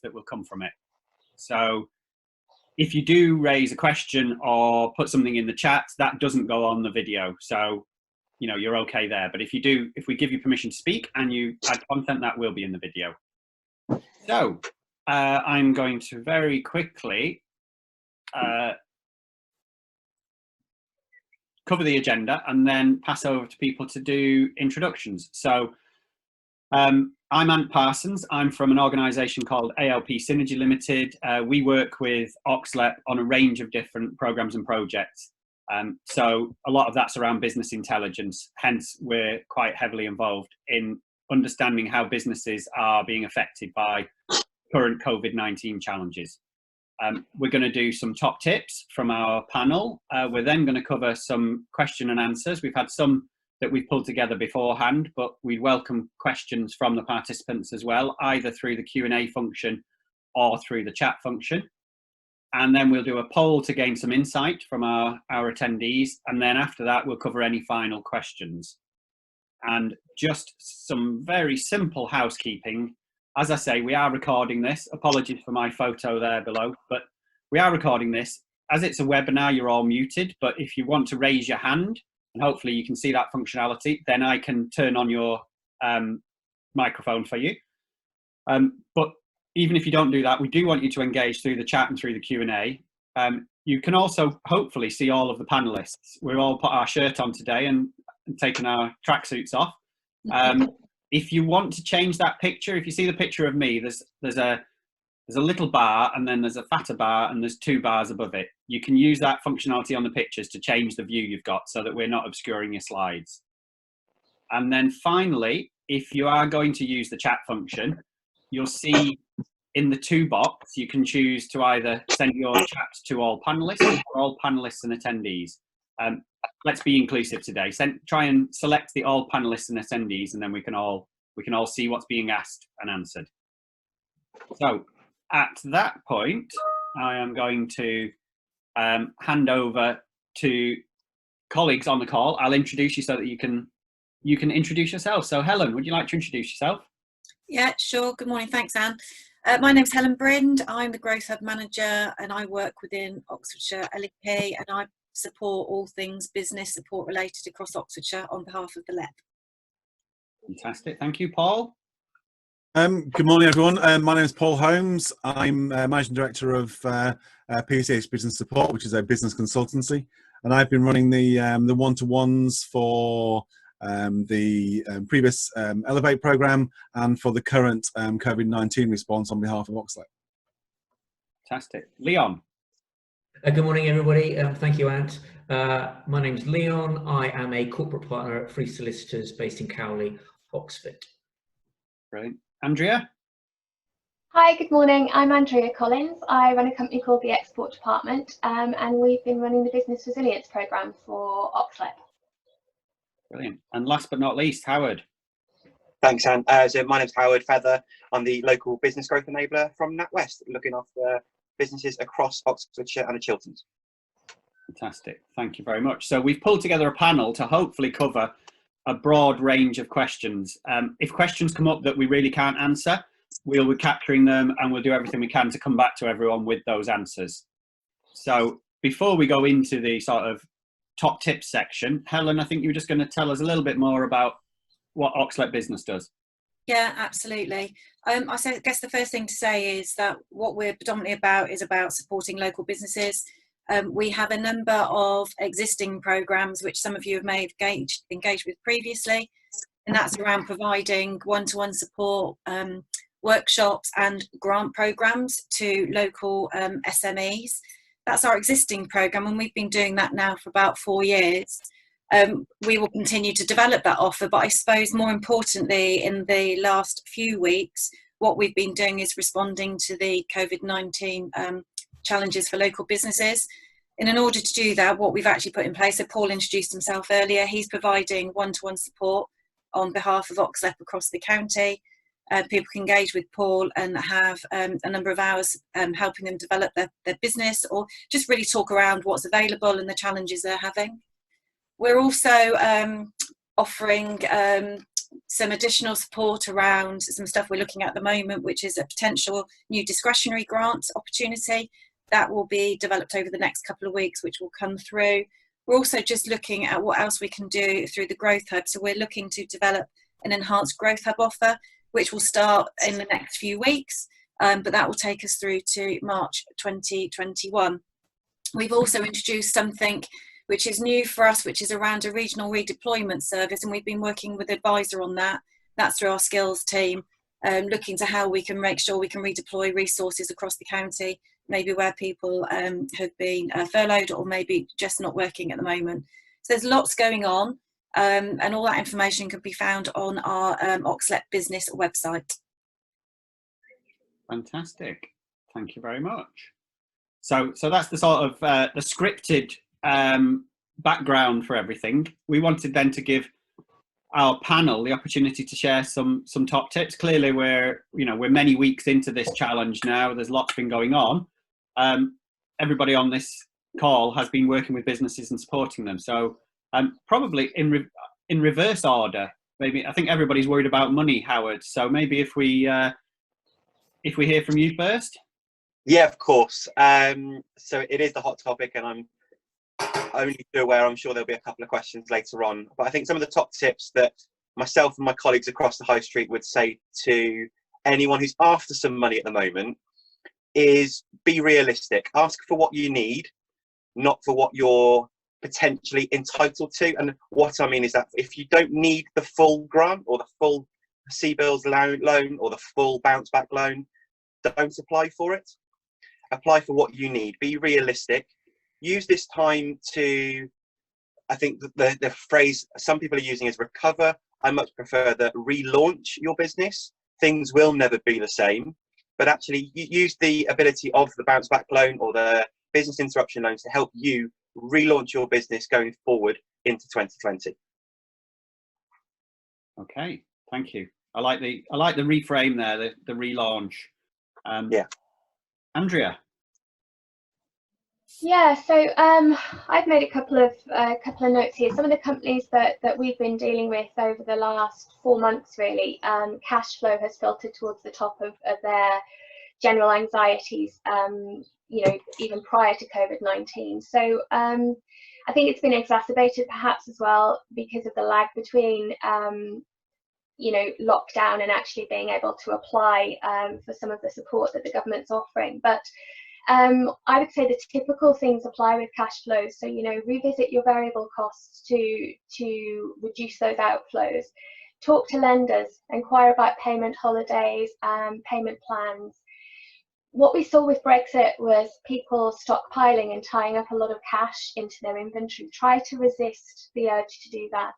that will come from it. So if you do raise a question or put something in the chat, that doesn't go on the video. So, you know, you're okay there. But if you do, if we give you permission to speak and you add content, that will be in the video. So I'm going to very quickly cover the agenda and then pass over to people to do introductions. So I'm Ant Parsons. I'm from an organisation called ALP Synergy Limited. We work with OxLEP on a range of different programmes and projects. So a lot of that's around business intelligence. Hence, we're quite heavily involved in understanding how businesses are being affected by current COVID-19 challenges. We're going to do some top tips from our panel. We're then going to cover some question and answers. We've had some that we've pulled together beforehand, but we welcome questions from the participants as well, either through the Q&A function or through the chat function. And then we'll do a poll to gain some insight from our attendees. And then after that, we'll cover any final questions. And just some very simple housekeeping. As I say, we are recording this. Apologies for my photo there below, but we are recording this. As it's a webinar, you're all muted, but if you want to raise your hand, and hopefully you can see that functionality, then I can turn on your microphone for you. But even if you don't do that, we do want you to engage through the chat and through the Q&A. You can also hopefully see all of the panelists. We've all put our shirt on today and taken our tracksuits off. If you want to change that picture, if you see the picture of me, there's a little bar and then there's a fatter bar and there's 2 bars above it. You can use that functionality on the pictures to change the view you've got so that we're not obscuring your slides. And then finally, if you are going to use the chat function, you'll see in the 2 box, you can choose to either send your chat to all panelists or all panelists and attendees. Let's be inclusive today. Try and select the all panelists and attendees, and then we can all see what's being asked and answered. So at that point, I am going to hand over to colleagues on the call. I'll introduce you so that you can introduce yourself. So Helen, would you like to introduce yourself? Yeah, sure. Good morning. Thanks, Anne. My name's Helen Brind. I'm the Growth Hub Manager and I work within Oxfordshire LEP, and I support all things business support related across Oxfordshire on behalf of the LEP. Fantastic. Thank you, Paul. Good morning, everyone. My name is Paul Holmes. I'm Managing Director of PCH Business Support, which is a business consultancy, and I've been running the one-to-ones for the previous Elevate programme and for the current COVID-19 response on behalf of OxLEP. Fantastic. Leon. Good morning, everybody. Thank you, Ant. My name's Leon. I am a corporate partner at Freeths Solicitors based in Cowley, Oxford. Brilliant. Andrea? Hi, good morning. I'm Andrea Collins. I run a company called the Export Department, and we've been running the Business Resilience Programme for OxLEP. Brilliant. And last but not least, Howard. Thanks, Anne. So my name's Howard Feather. I'm the local business growth enabler from NatWest, looking after businesses across Oxfordshire and the Chilterns. Fantastic. Thank you very much. So we've pulled together a panel to hopefully cover a broad range of questions. If questions come up that we really can't answer, we'll be capturing them and we'll do everything we can to come back to everyone with those answers. So before we go into the sort of top tips section, Helen, I think you were just going to tell us a little bit more about what OxLEP Business does. Yeah, absolutely. I guess the first thing to say is that what we're predominantly about is about supporting local businesses. We have a number of existing programmes which some of you have may have engaged with previously, and that's around providing one-to-one support, workshops and grant programmes to local SMEs. That's our existing programme, and we've been doing that now for about 4 years. We will continue to develop that offer, but I suppose more importantly in the last few weeks what we've been doing is responding to the COVID-19 challenges for local businesses. And in order to do that, what we've actually put in place, so Paul introduced himself earlier, he's providing one-to-one support on behalf of OxLEP across the county. People can engage with Paul and have a number of hours helping them develop their business, or just really talk around what's available and the challenges they're having. We're also offering some additional support around some stuff we're looking at the moment, which is a potential new discretionary grant opportunity that will be developed over the next couple of weeks, which will come through. We're also just looking at what else we can do through the Growth Hub. So we're looking to develop an enhanced Growth Hub offer, which will start in the next few weeks, but that will take us through to March 2021. We've also introduced something which is new for us, which is around a regional redeployment service, and we've been working with an advisor on that. That's through our skills team, looking to how we can make sure we can redeploy resources across the county, maybe where people have been furloughed or maybe just not working at the moment. So there's lots going on, and all that information can be found on our OxLEP Business website. Fantastic. Thank you very much. So that's the sort of the scripted background for everything. We wanted then to give our panel the opportunity to share some top tips. Clearly, we're many weeks into this challenge now. There's lots been going on. Everybody on this call has been working with businesses and supporting them. So probably in reverse order. Maybe I think everybody's worried about money, Howard. So maybe if we hear from you first. Yeah, of course. So it is the hot topic, and I'm only too aware. I'm sure there'll be a couple of questions later on. But I think some of the top tips that myself and my colleagues across the high street would say to anyone who's after some money at the moment is be realistic. Ask for what you need, not for what you're potentially entitled to. And what I mean is that if you don't need the full grant or the full CBILS loan or the full bounce back loan, don't apply for it. Apply for what you need. Be realistic. Use this time to, I think the phrase some people are using is recover. I much prefer the relaunch your business. Things will never be the same, but actually use the ability of the bounce back loan or the business interruption loans to help you relaunch your business going forward into 2020. Okay, thank you. I like the reframe there, the relaunch. Yeah. Andrea. Yeah, so I've made a couple of notes here. Some of the companies that we've been dealing with over the last 4 months, really, cash flow has filtered towards the top of their general anxieties, even prior to COVID-19. So I think it's been exacerbated perhaps as well because of the lag between lockdown and actually being able to apply for some of the support that the government's offering. But I would say the typical things apply with cash flows. So, revisit your variable costs to reduce those outflows. Talk to lenders, inquire about payment holidays, payment plans. What we saw with Brexit was people stockpiling and tying up a lot of cash into their inventory. Try to resist the urge to do that.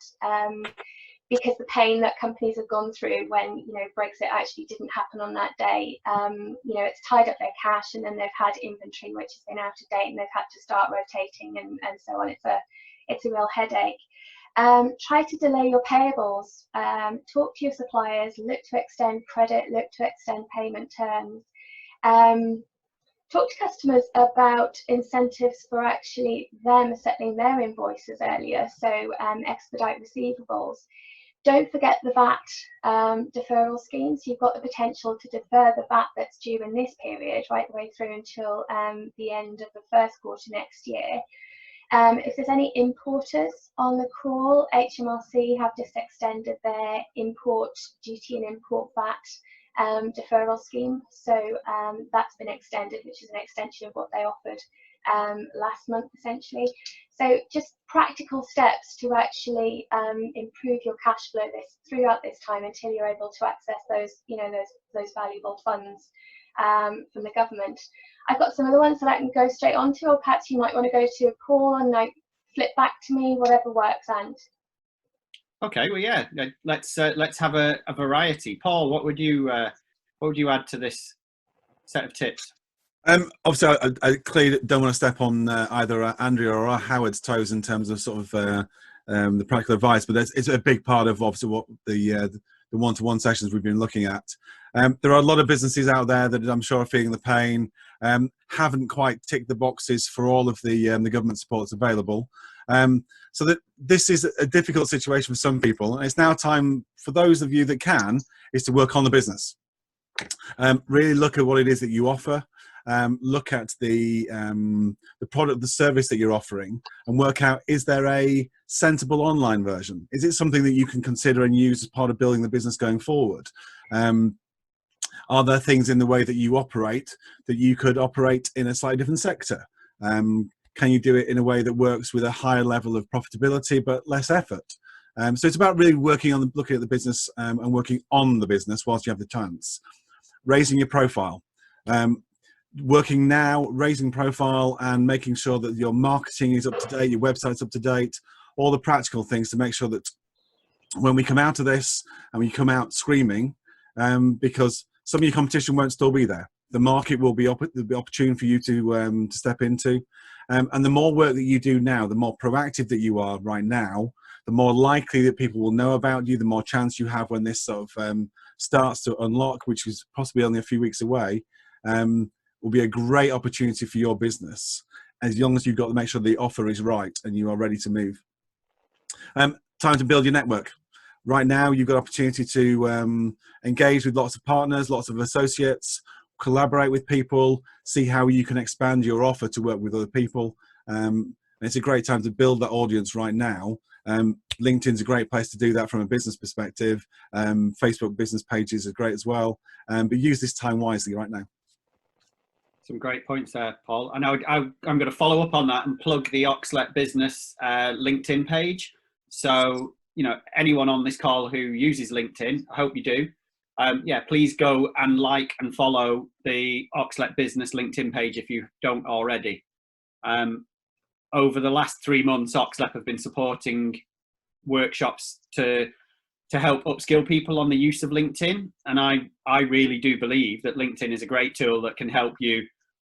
Because the pain that companies have gone through when Brexit actually didn't happen on that day, it's tied up their cash, and then they've had inventory which has been out of date, and they've had to start rotating and so on. It's a real headache. Try to delay your payables. Talk to your suppliers. Look to extend credit. Look to extend payment terms. Talk to customers about incentives for actually them settling their invoices earlier. So expedite receivables. Don't forget the VAT deferral schemes. You've got the potential to defer the VAT that's due in this period right the way through until the end of the first quarter next year. If there's any importers on the call, HMRC have just extended their import duty and import VAT deferral scheme. So that's been extended, which is an extension of what they offered last month, essentially. So just practical steps to actually improve your cash flow throughout this time until you're able to access those, those valuable funds from the government. I've got some other ones that I can go straight on to, or perhaps you might want to go to a call and flip back to me, whatever works, Ant. Okay, well, yeah, let's have a variety. Paul, what would you add to this set of tips? Obviously, I clearly don't want to step on either Andrea or Howard's toes in terms of sort of the practical advice, but it's a big part of obviously what the one-to-one sessions we've been looking at. There are a lot of businesses out there that I'm sure are feeling the pain, haven't quite ticked the boxes for all of the government supports available. So that this is a difficult situation for some people, and it's now time for those of you that can, is to work on the business. Really look at what it is that you offer. Look at the product, the service that you're offering, and work out, is there a sensible online version? Is it something that you can consider and use as part of building the business going forward? Are there things in the way that you operate that you could operate in a slightly different sector? Can you do it in a way that works with a higher level of profitability but less effort? So it's about really looking at the business and working on the business whilst you have the chance. Raising your profile. Working now, raising profile and making sure that your marketing is up to date, your website's up to date, all the practical things to make sure that when we come out of this and we come out screaming, because some of your competition won't still be there. The market will be there'll be opportunity for you to step into. And the more work that you do now, the more proactive that you are right now, the more likely that people will know about you, the more chance you have when this sort of starts to unlock, which is possibly only a few weeks away, will be a great opportunity for your business, as long as you've got to make sure the offer is right and you are ready to move. Time to build your network. Right now, you've got opportunity to engage with lots of partners, lots of associates, collaborate with people, see how you can expand your offer to work with other people. And it's a great time to build that audience right now. LinkedIn's a great place to do that from a business perspective. Facebook business pages are great as well. But use this time wisely right now. Some great points there, Paul. And I'm going to follow up on that and plug the OxLEP Business LinkedIn page. So, you know, anyone on this call who uses LinkedIn, I hope you do. Yeah, please go and like and follow the OxLEP Business LinkedIn page if you don't already. Over the last 3 months, OxLEP have been supporting workshops to help upskill people on the use of LinkedIn. And I really do believe that LinkedIn is a great tool that can help you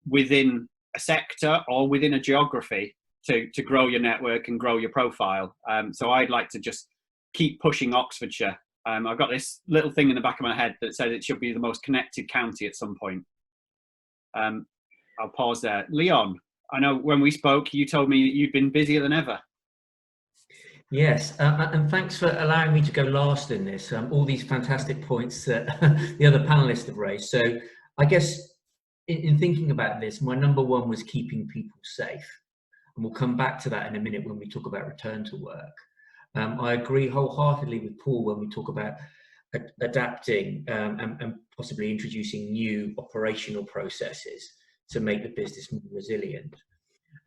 within a sector or within a geography to grow your network and grow your profile. So I'd like to just keep pushing Oxfordshire. I've got this little thing in the back of my head that says it should be the most connected county at some point. I'll pause there. Leon, I know when we spoke, you told me that you've been busier than ever. Yes, and thanks for allowing me to go last in this. All these fantastic points that the other panelists have raised. So I guess in thinking about this, my number one was keeping people safe. And we'll come back to that in a minute when we talk about return to work. I agree wholeheartedly with Paul when we talk about adapting and possibly introducing new operational processes to make the business more resilient.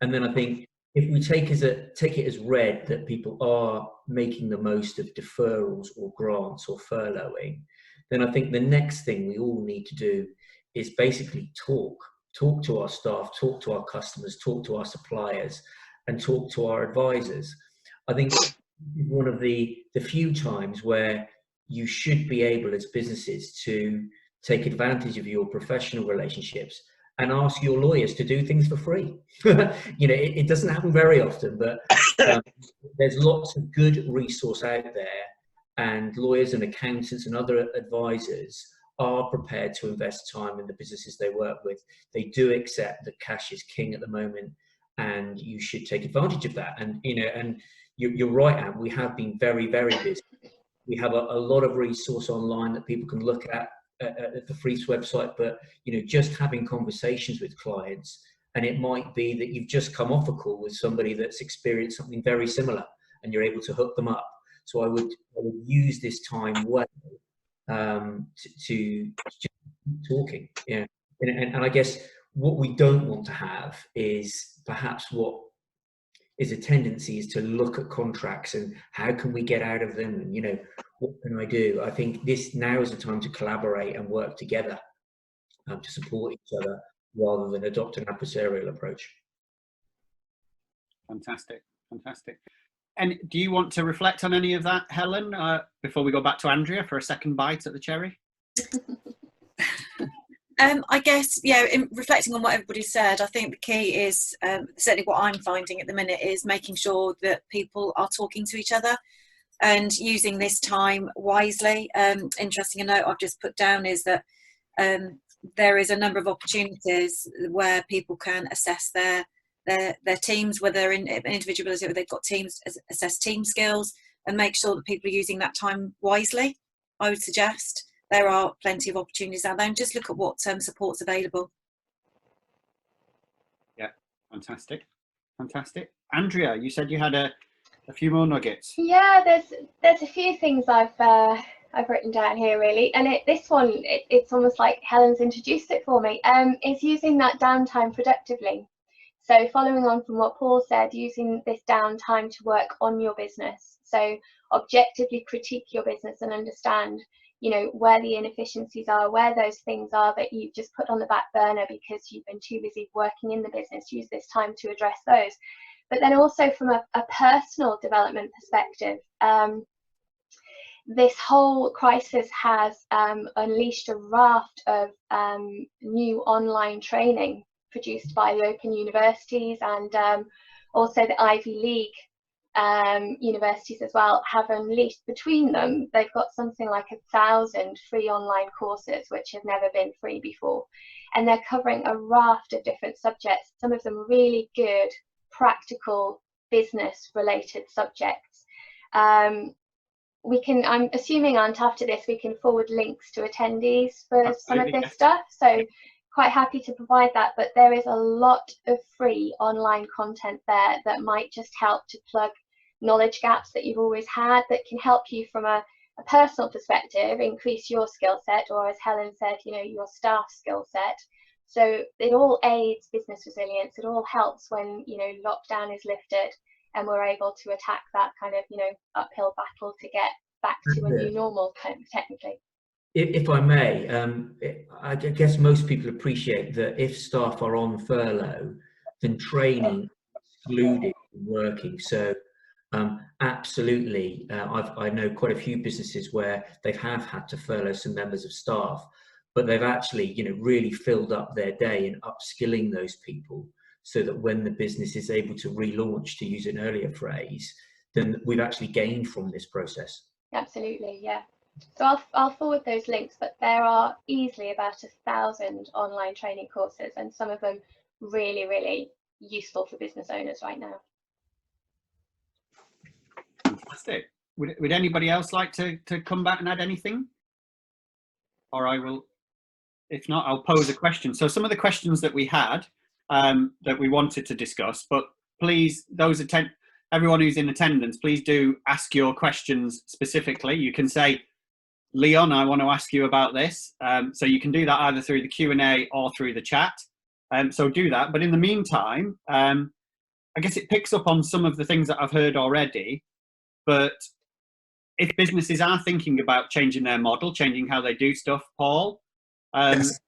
And then I think if we take it as read that people are making the most of deferrals or grants or furloughing, then I think the next thing we all need to do is basically talk to our staff, talk to our customers, talk to our suppliers, and talk to our advisors. I think one of the few times where you should be able as businesses to take advantage of your professional relationships and ask your lawyers to do things for free. You know, it doesn't happen very often, but there's lots of good resource out there, and lawyers and accountants and other advisors are prepared to invest time in the businesses they work with. They do accept that cash is king at the moment, and you should take advantage of that. And you know, and you're right, Anne, we have been very, very busy. We have a lot of resource online that people can look at the Freeths website, but you know, just having conversations with clients, and it might be that you've just come off a call with somebody that's experienced something very similar, and you're able to hook them up. So I would use this time well to talking, yeah. And I guess what we don't want to have is perhaps what is a tendency is to look at contracts and how can we get out of them, and you know, what can I do? I think this now is the time to collaborate and work together to support each other rather than adopt an adversarial approach. Fantastic, fantastic. And do you want to reflect on any of that, Helen, before we go back to Andrea for a second bite at the cherry? I guess, yeah, in reflecting on what everybody said, I think the key is, certainly what I'm finding at the minute, is making sure that people are talking to each other and using this time wisely. Interesting note I've just put down is that there is a number of opportunities where people can assess their their teams, whether they're in individuals, whether they've got teams, assess team skills, and make sure that people are using that time wisely. I would suggest there are plenty of opportunities out there, and just look at what support's available. Yeah, fantastic. Andrea, you said you had a few more nuggets. Yeah, there's a few things I've written down here really, and this one it's almost like Helen's introduced it for me. Is using that downtime productively. So following on from what Paul said, using this downtime to work on your business. So objectively critique your business and understand, where the inefficiencies are, where those things are that you've just put on the back burner because you've been too busy working in the business. Use this time to address those. But then also from a personal development perspective, this whole crisis has unleashed a raft of new online training produced by the Open Universities, and also the Ivy League universities as well have unleashed. Between them, they've got something like 1,000 free online courses which have never been free before, and they're covering a raft of different subjects, some of them really good practical business related subjects. I'm assuming after this we can forward links to attendees for some of this stuff, so quite happy to provide that. But there is a lot of free online content there that might just help to plug knowledge gaps that you've always had, that can help you from a personal perspective increase your skill set, or as Helen said, your staff skill set. So it all aids business resilience. It all helps when lockdown is lifted and we're able to attack that kind of uphill battle to get back to a new normal, technically. If I may, I guess most people appreciate that if staff are on furlough, then training excluded from working. So absolutely, I know quite a few businesses where they have had to furlough some members of staff, but they've actually really filled up their day in upskilling those people, so that when the business is able to relaunch, to use an earlier phrase, then we've actually gained from this process. Absolutely, yeah. So I'll forward those links, but there are easily about 1,000 online training courses, and some of them really, really useful for business owners right now. Fantastic. Would anybody else like to come back and add anything? Or I will, if not, I'll pose a question. So some of the questions that we had that we wanted to discuss, but please, everyone who's in attendance, please do ask your questions specifically. You can say, Leon, I want to ask you about this. So you can do that either through the Q&A or through the chat. So do that. But in the meantime, I guess it picks up on some of the things that I've heard already. But if businesses are thinking about changing their model, changing how they do stuff, Paul, Yes.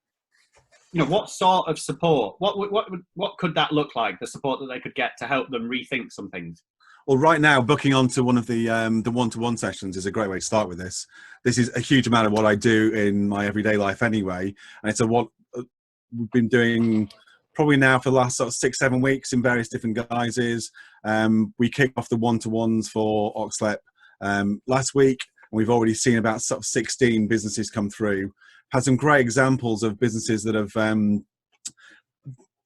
What sort of support? What could that look like? The support that they could get to help them rethink some things. Well, right now, booking onto one of the one-to-one sessions is a great way to start with this. This is a huge amount of what I do in my everyday life anyway, and it's what we've been doing probably now for the last sort of 6-7 weeks in various different guises. We kicked off the one-to-ones for OxLEP last week, and we've already seen about sort of 16 businesses come through. Had some great examples of businesses that have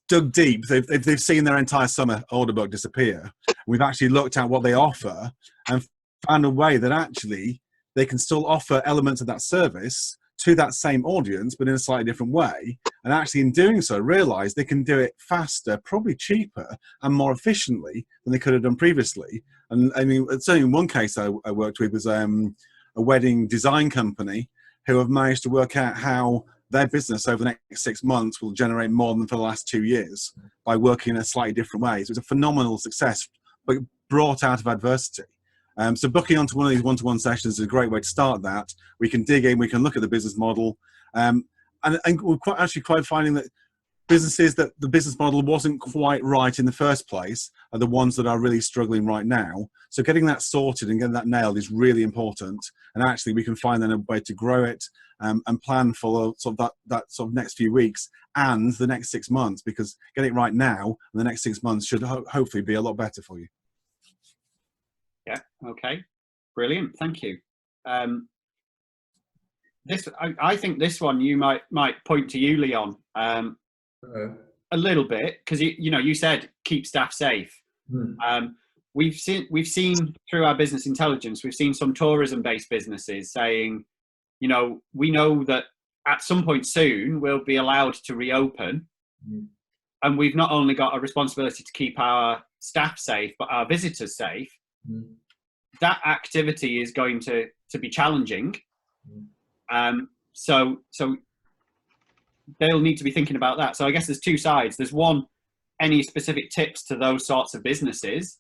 dug deep. They've seen their entire summer order book disappear. We've actually looked at what they offer and found a way that actually they can still offer elements of that service to that same audience, but in a slightly different way. And actually in doing so, realize they can do it faster, probably cheaper and more efficiently than they could have done previously. And I mean, certainly in one case I worked with was a wedding design company who have managed to work out how their business over the next 6 months will generate more than for the last 2 years by working in a slightly different way. So it's a phenomenal success, but brought out of adversity. So booking onto one of these one-to-one sessions is a great way to start that. We can dig in, we can look at the business model, and we're quite finding that businesses that the business model wasn't quite right in the first place are the ones that are really struggling right now. So getting that sorted and getting that nailed is really important. And actually we can find then a way to grow it and plan for sort of that sort of next few weeks and the next 6 months, because getting it right now and the next 6 months should hopefully be a lot better for you. Yeah. Okay. Brilliant. Thank you. I think this one you might point to you, Leon. a little bit, because you said keep staff safe. We've seen through our business intelligence, we've seen some tourism-based businesses saying, we know that at some point soon we'll be allowed to reopen, and we've not only got a responsibility to keep our staff safe, but our visitors safe. That activity is going to be challenging. So they'll need to be thinking about that. So I guess there's two sides. There's one, any specific tips to those sorts of businesses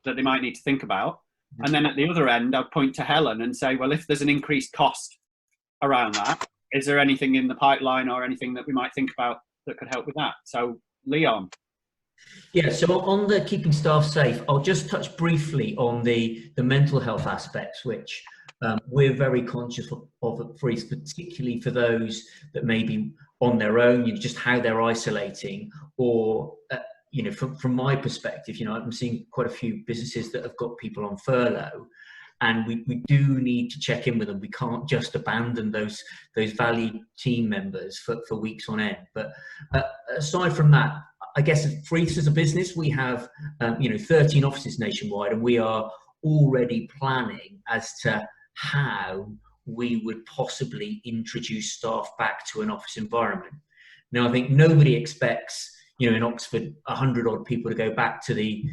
that they might need to think about. And then at the other end, I'd point to Helen and say, well, if there's an increased cost around that, is there anything in the pipeline or anything that we might think about that could help with that? So Leon. Yeah, so on the keeping staff safe, I'll just touch briefly on the mental health aspects, which we're very conscious of at Freeths, particularly for those that may be on their own, just how they're isolating, or from my perspective, I'm seeing quite a few businesses that have got people on furlough, and we do need to check in with them. We can't just abandon those valued team members for weeks on end. But aside from that, I guess at Freeths as a business, we have 13 offices nationwide, and we are already planning as to how we would possibly introduce staff back to an office environment. Now, I think nobody expects, in Oxford, 100 odd people to go back to the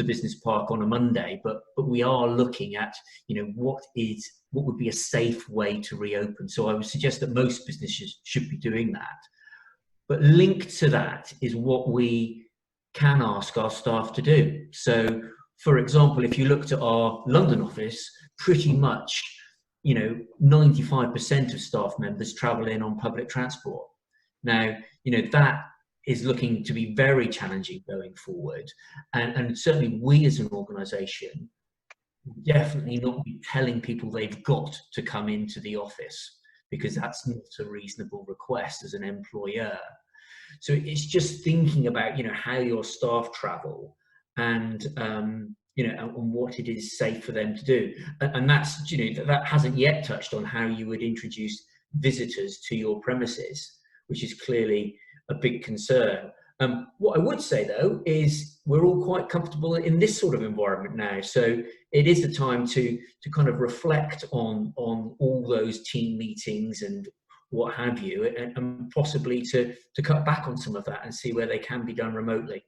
business park on a Monday, but we are looking at, what would be a safe way to reopen. So I would suggest that most businesses should be doing that. But linked to that is what we can ask our staff to do. So, for example, if you looked at our London office, pretty much, 95% of staff members travel in on public transport. Now, that is looking to be very challenging going forward. And certainly we as an organisation definitely not be telling people they've got to come into the office, because that's not a reasonable request as an employer. So it's just thinking about, how your staff travel and, and what it is safe for them to do. And that's, that hasn't yet touched on how you would introduce visitors to your premises, which is clearly a big concern. What I would say, though, is we're all quite comfortable in this sort of environment now. So it is the time to kind of reflect on all those team meetings and what have you, and possibly to cut back on some of that and see where they can be done remotely.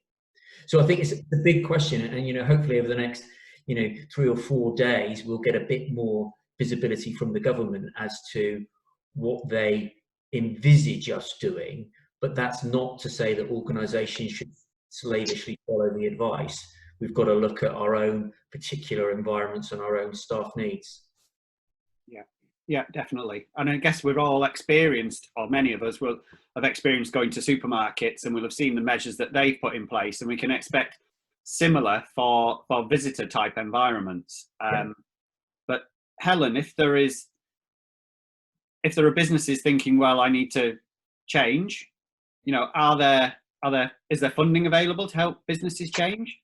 So I think it's a big question, and hopefully over the next 3 or 4 days we'll get a bit more visibility from the government as to what they envisage us doing. But that's not to say that organisations should slavishly follow the advice. We've got to look at our own particular environments and our own staff needs. Yeah, definitely. And I guess we've all experienced, or many of us will have experienced, going to supermarkets, and we'll have seen the measures that they've put in place, and we can expect similar for visitor type environments. But Helen, if there are businesses thinking, well, I need to change, is there funding available to help businesses change?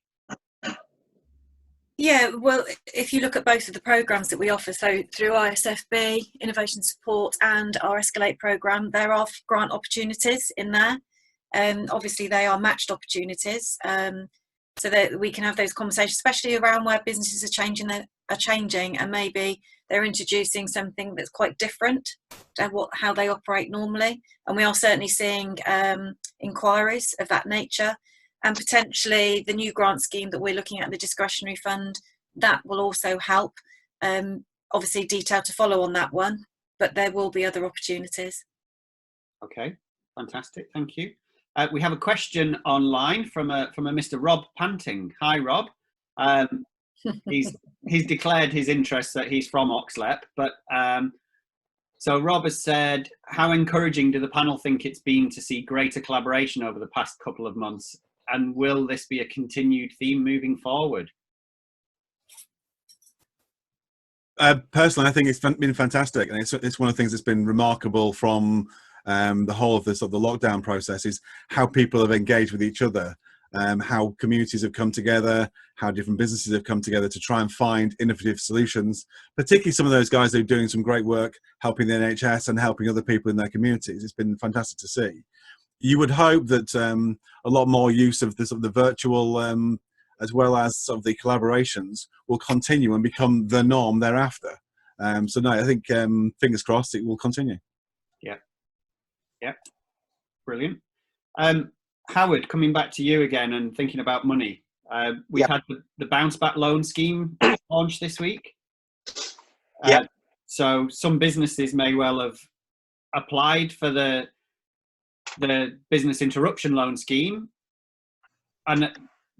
Yeah, well, if you look at both of the programmes that we offer, so through ISFB, Innovation Support, and our Escalate programme, there are grant opportunities in there. Obviously, they are matched opportunities, so that we can have those conversations, especially around where businesses are changing, and maybe they're introducing something that's quite different to how they operate normally. And we are certainly seeing inquiries of that nature. And potentially the new grant scheme that we're looking at, the discretionary fund, that will also help. Obviously detail to follow on that one, but there will be other opportunities. Okay, fantastic, thank you. We have a question online from a Mr. Rob Panting. Hi, Rob. He's declared his interest that he's from OxLEP, but so Rob has said, how encouraging do the panel think it's been to see greater collaboration over the past couple of months? And will this be a continued theme moving forward? Personally, I think it's been fantastic, and it's one of the things that's been remarkable from the whole of the lockdown process is how people have engaged with each other, how communities have come together, how different businesses have come together to try and find innovative solutions, particularly some of those guys who are doing some great work helping the NHS and helping other people in their communities. It's been fantastic to see. you would hope that a lot more use of the virtual as well as sort of the collaborations will continue and become the norm thereafter. So no, I think fingers crossed it will continue. Yeah, brilliant. Howard, coming back to you again and thinking about money, we've had the bounce back loan scheme launched this week. So some businesses may well have applied for the business interruption loan scheme, and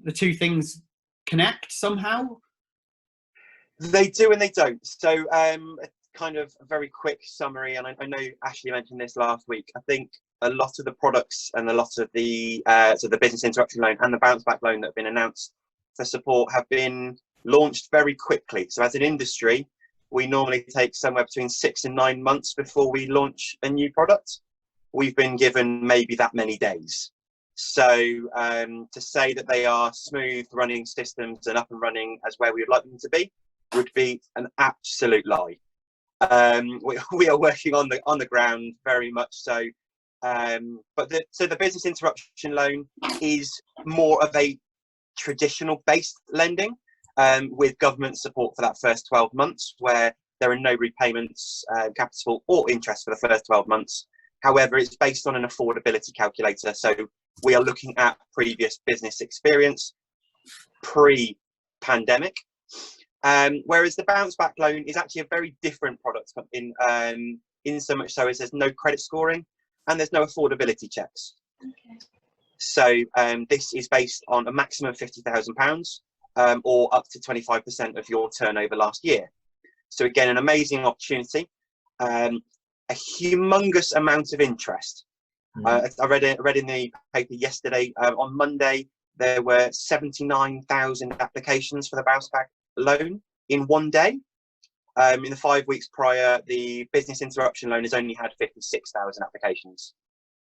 the two things connect somehow. They do and they don't. So kind of a very quick summary, and I know Ashley mentioned this last week. I think a lot of the products and a lot of the so the business interruption loan and the bounce back loan that have been announced for support have been launched very quickly. So as an industry, we normally take somewhere between 6 and 9 months before we launch a new product. We've been given maybe that many days. So to say that they are smooth running systems and up and running as where we would like them to be would be an absolute lie. We are working on the ground very much so. But the business interruption loan is more of a traditional based lending with government support for that first 12 months, where there are no repayments, capital or interest for the first 12 months. However, it's based on an affordability calculator. So we are looking at previous business experience pre-pandemic. Whereas the bounce back loan is actually a very different product in so much so as there's no credit scoring and there's no affordability checks. Okay. So this is based on a maximum of £50,000 or up to 25% of your turnover last year. So again, an amazing opportunity, a humongous amount of interest. I read in the paper yesterday. On Monday, there were 79,000 applications for the bounce back loan in one day. In the 5 weeks prior, the business interruption loan has only had 56,000 applications.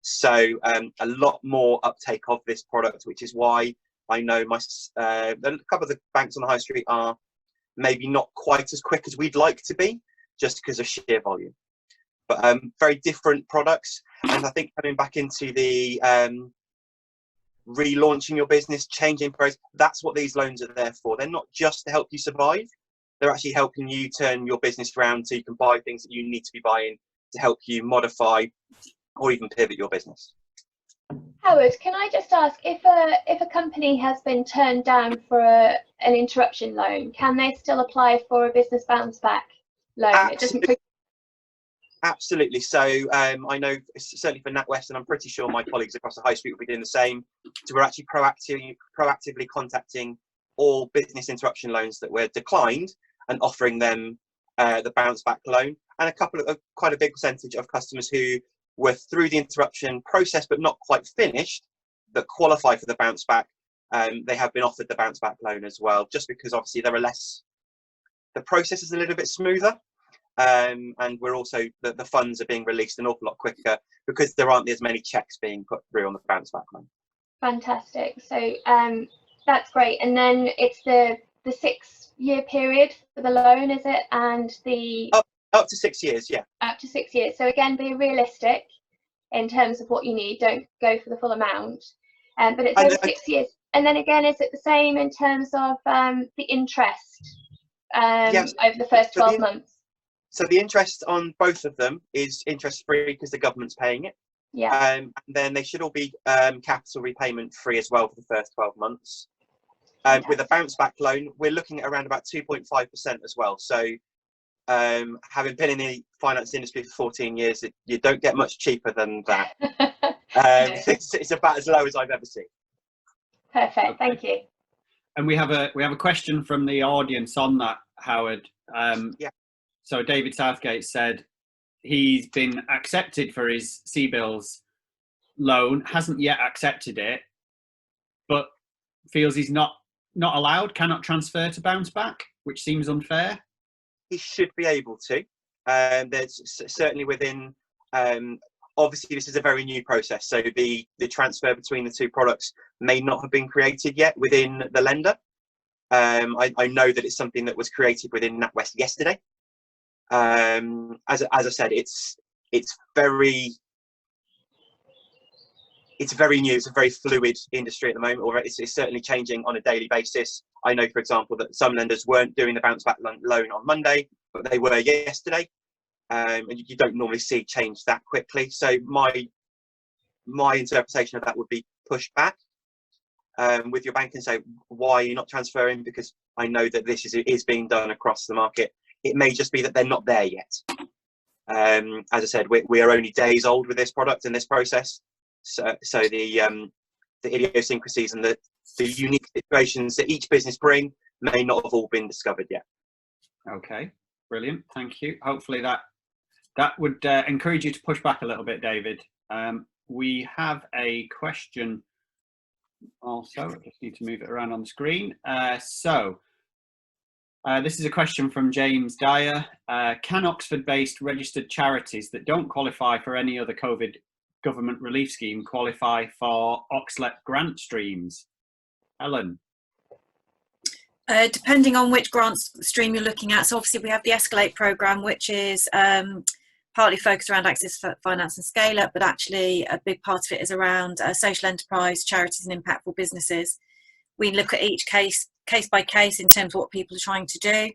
So a lot more uptake of this product, which is why I know a couple of the banks on the high street are maybe not quite as quick as we'd like to be, just because of sheer volume. But very different products. And I think coming back into the relaunching your business, changing price, that's what these loans are there for. They're not just to help you survive. They're actually helping you turn your business around so you can buy things that you need to be buying to help you modify or even pivot your business. Howard, can I just ask, if a company has been turned down for an interruption loan, can they still apply for a business bounce back loan? Absolutely. Absolutely. So I know certainly for NatWest, and I'm pretty sure my colleagues across the high street will be doing the same. So we're actually proactively contacting all business interruption loans that were declined and offering them the bounce back loan, and quite a big percentage of customers who were through the interruption process but not quite finished that qualify for the bounce back. They have been offered the bounce back loan as well, just because obviously the process is a little bit smoother. And we're also the funds are being released an awful lot quicker because there aren't as many checks being put through on the bounce back loan. Fantastic. So that's great. And then it's the 6 year period for the loan, is it? And the up to 6 years, yeah. Up to 6 years. So again, be realistic in terms of what you need. Don't go for the full amount. But it's over 6 years. And then again, is it the same in terms of the interest yes, over the first 12 months? So the interest on both of them is interest free because the government's paying it. Yeah. And then they should all be capital repayment free as well for the first 12 months. With a bounce back loan, we're looking at around about 2.5% as well. So having been in the finance industry for 14 years, you don't get much cheaper than that. It's about as low as I've ever seen. Perfect. Okay. Thank you. And we have a question from the audience on that, Howard. Yeah. So David Southgate said he's been accepted for his CBILS loan, hasn't yet accepted it, but feels he's not allowed, cannot transfer to bounce back, which seems unfair. He should be able to. There's certainly within. Obviously, this is a very new process, so the transfer between the two products may not have been created yet within the lender. I know that it's something that was created within NatWest yesterday. As I said, it's very it's very new. It's a very fluid industry at the moment, or it's certainly changing on a daily basis. I know, for example, that some lenders weren't doing the bounce back loan on Monday, but they were yesterday. And you don't normally see change that quickly. So my interpretation of that would be push back with your bank and say, why are you not transferring? Because I know that this is being done across the market. It may just be that they're not there yet. As I said, we are only days old with this product and this process. So the idiosyncrasies and the unique situations that each business bring may not have all been discovered yet. Okay, brilliant. Thank you. Hopefully that would encourage you to push back a little bit, David. We have a question also. I just need to move it around on the screen. This is a question from James Dyer. Can Oxford-based registered charities that don't qualify for any other COVID government relief scheme qualify for OxLEP grant streams? Helen? Depending on which grant stream you're looking at. So obviously we have the Escalate programme, which is partly focused around access for finance and scale up, but actually a big part of it is around social enterprise, charities and impactful businesses. We look at each case by case in terms of what people are trying to do.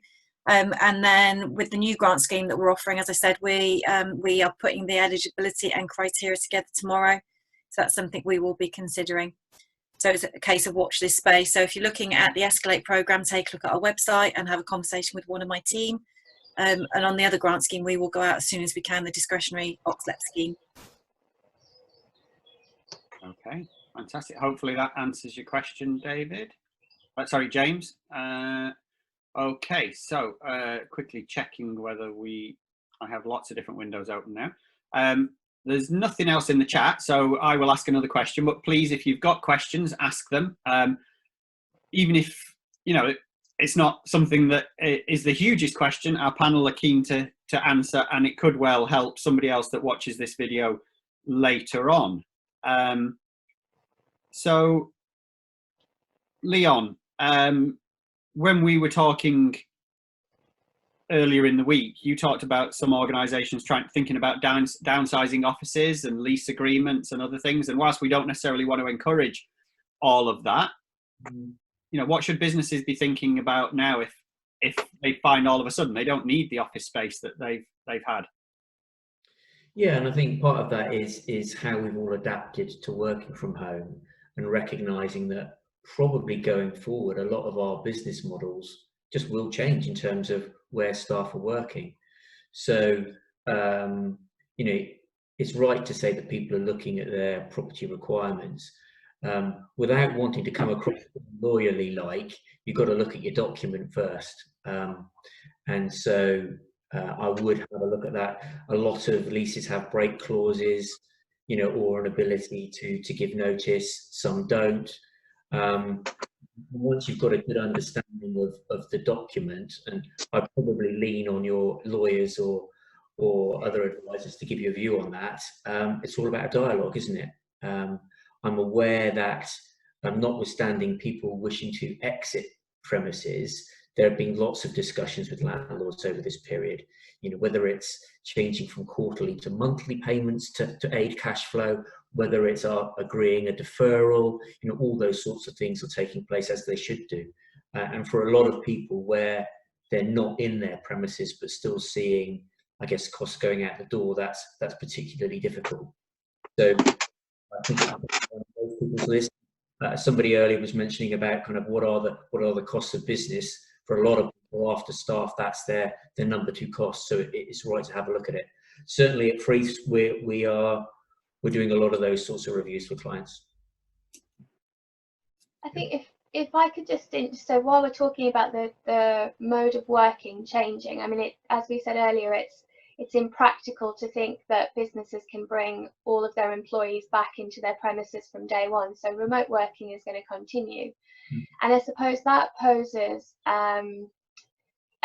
And then with the new grant scheme that we're offering, as I said, we are putting the eligibility and criteria together tomorrow. So that's something we will be considering. So it's a case of watch this space. So if you're looking at the Escalate programme, take a look at our website and have a conversation with one of my team. And on the other grant scheme, we will go out as soon as we can, the discretionary OxLEP scheme. Okay, fantastic. Hopefully that answers your question, David. Sorry, James. Okay, so quickly checking whether I have lots of different windows open now. There's nothing else in the chat, so I will ask another question, but please, if you've got questions, ask them. Even if, it's not something that is the hugest question, our panel are keen to answer, and it could well help somebody else that watches this video later on. So, Leon, when we were talking earlier in the week, you talked about some organisations thinking about downsizing offices and lease agreements and other things. And whilst we don't necessarily want to encourage all of that, what should businesses be thinking about now if they find all of a sudden they don't need the office space that they've had? Yeah, and I think part of that is how we've all adapted to working from home and recognising that probably going forward, a lot of our business models just will change in terms of where staff are working. So, it's right to say that people are looking at their property requirements without wanting to come across lawyerly like, you've got to look at your document first. And so I would have a look at that. A lot of leases have break clauses, or an ability to give notice. Some don't. Once you've got a good understanding of the document, and I'd probably lean on your lawyers or other advisors to give you a view on that, it's all about a dialogue, isn't it? I'm aware that notwithstanding people wishing to exit premises, there have been lots of discussions with landlords over this period, whether it's changing from quarterly to monthly payments to aid cash flow, whether it's agreeing a deferral, all those sorts of things are taking place as they should do. And for a lot of people where they're not in their premises but still seeing, I guess, costs going out the door, that's particularly difficult. So I think most people's list. Somebody earlier was mentioning about kind of what are the costs of business. For a lot of people, after staff, that's their number 2 cost. So it's right to have a look at it. Certainly at Freeths, we're doing a lot of those sorts of reviews for clients. I think if I could just, so while we're talking about the mode of working changing, I mean, as we said earlier, it's impractical to think that businesses can bring all of their employees back into their premises from day one. So remote working is going to continue. And I suppose that poses a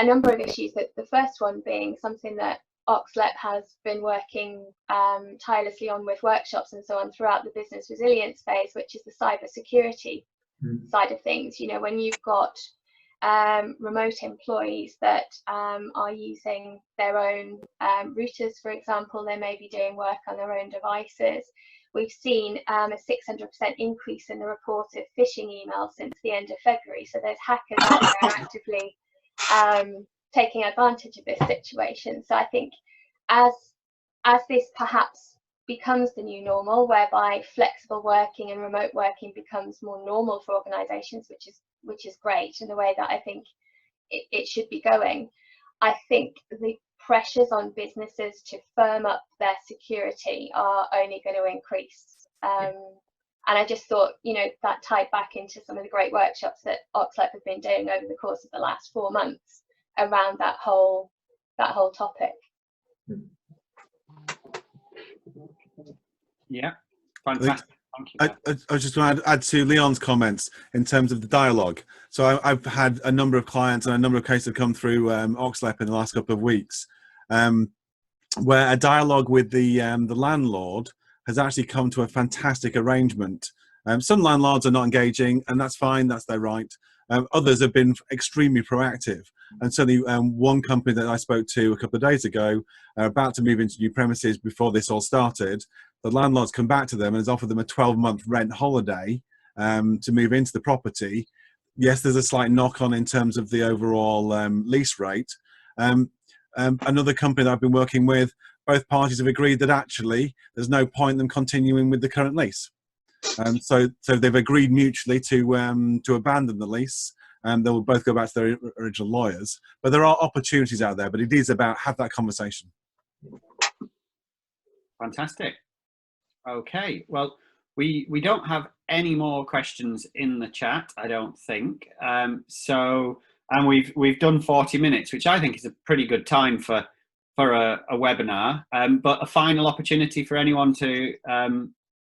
number of issues. That the first one being something that OxLEP has been working tirelessly on with workshops and so on throughout the business resilience phase, which is the cyber security side of things. When you've got remote employees that are using their own routers, for example, they may be doing work on their own devices. we've seen a 600% increase in the report of phishing emails since the end of February. So there's hackers out there actively taking advantage of this situation. So I think as this perhaps becomes the new normal, whereby flexible working and remote working becomes more normal for organisations, which is great in the way that I think it should be going, I think the pressures on businesses to firm up their security are only going to increase. And I just thought, you know, that tied back into some of the great workshops that OxLEP have been doing over the course of the last 4 months around that whole topic. Yeah, fantastic. Thank you. I was just going to add to Leon's comments in terms of the dialogue. So I've had a number of clients and a number of cases have come through OxLEP in the last couple of weeks, where a dialogue with the landlord has actually come to a fantastic arrangement. Some landlords are not engaging, and that's fine, that's their right. Others have been extremely proactive. And certainly one company that I spoke to a couple of days ago, about to move into new premises before this all started, the landlord's come back to them and has offered them a 12-month rent holiday to move into the property. Yes, there's a slight knock-on in terms of the overall lease rate. Another company that I've been working with, both parties have agreed that actually there's no point in them continuing with the current lease. So they've agreed mutually to abandon the lease, and they will both go back to their original lawyers. But there are opportunities out there, but it is about have that conversation. Fantastic. Okay, well, we don't have any more questions in the chat, I don't think. And we've done 40 minutes, which I think is a pretty good time for a webinar. But a final opportunity for anyone to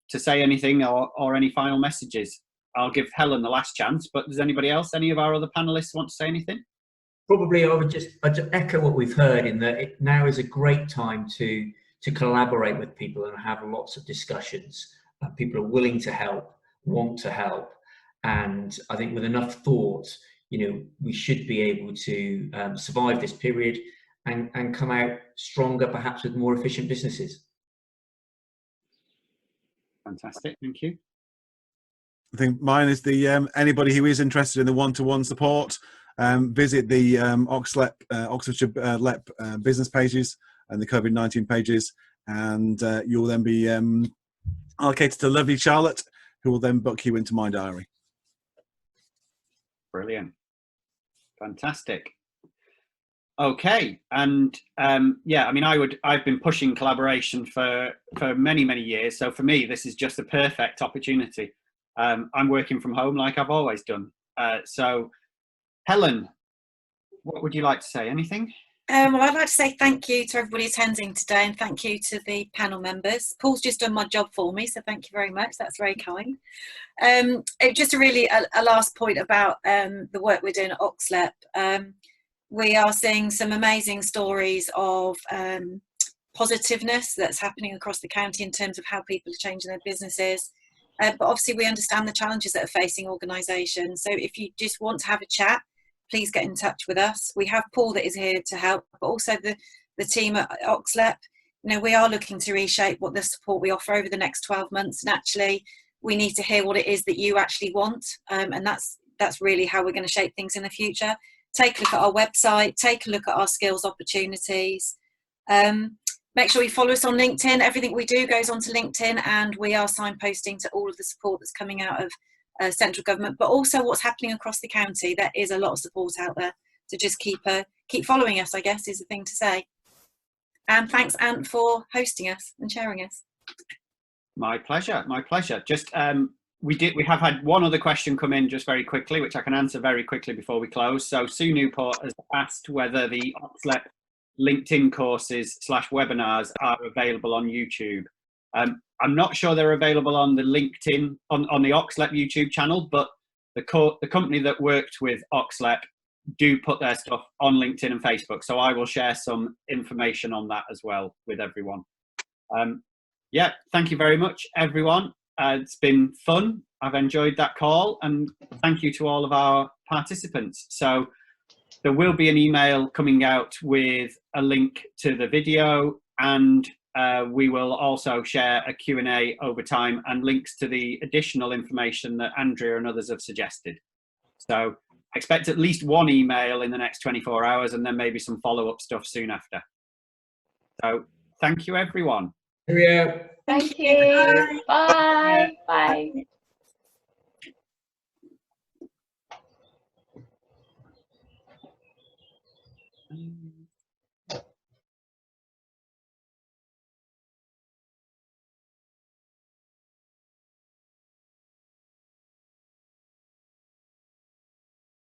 say anything or any final messages. I'll give Helen the last chance, but does anybody else, any of our other panelists want to say anything? Probably I'd just echo what we've heard in that now is a great time to collaborate with people and have lots of discussions. People are willing to help, want to help, and I think with enough thought, you know, we should be able to survive this period and come out stronger, perhaps with more efficient businesses. Fantastic, thank you. I think mine is the anybody who is interested in the one-to-one support, visit the OxLEP, Oxfordshire LEP business pages and the COVID-19 pages, and you'll then be allocated to lovely Charlotte, who will then book you into my diary. Brilliant. Fantastic. Okay, and yeah, I mean, I've been pushing collaboration for many years, so for me this is just a perfect opportunity. I'm working from home like I've always done. So Helen, what would you like to say? Anything? Well, I'd like to say thank you to everybody attending today, and thank you to the panel members. Paul's just done my job for me, so thank you very much. That's very kind. Just a last point about the work we're doing at OxLEP. We are seeing some amazing stories of positiveness that's happening across the county in terms of how people are changing their businesses. But obviously we understand the challenges that are facing organisations. So if you just want to have a chat, please get in touch with us. We have Paul that is here to help, but also the team at OxLEP. You know, we are looking to reshape what the support we offer over the next 12 months. And actually, we need to hear what it is that you actually want. And that's really how we're going to shape things in the future. Take a look at our website, take a look at our skills opportunities. Make sure you follow us on LinkedIn. Everything we do goes onto LinkedIn, and we are signposting to all of the support that's coming out of central government, but also what's happening across the county. There is a lot of support out there, so just keep following us, I guess, is the thing to say. And thanks, Ant, for hosting us and sharing us. My pleasure, my pleasure. Just we have had one other question come in just very quickly, which I can answer very quickly before we close. So Sue Newport has asked whether the OxLEP LinkedIn courses / webinars are available on YouTube. I'm not sure they're available on the LinkedIn, on the OxLEP YouTube channel, but the company that worked with OxLEP do put their stuff on LinkedIn and Facebook. So I will share some information on that as well with everyone. Yeah, thank you very much, everyone. It's been fun. I've enjoyed that call, and thank you to all of our participants. So there will be an email coming out with a link to the video and we will also share a Q&A over time and links to the additional information that Andrea and others have suggested. So expect at least one email in the next 24 hours and then maybe some follow-up stuff soon after. So thank you, everyone. Cheerio. Thank you. Bye. Bye.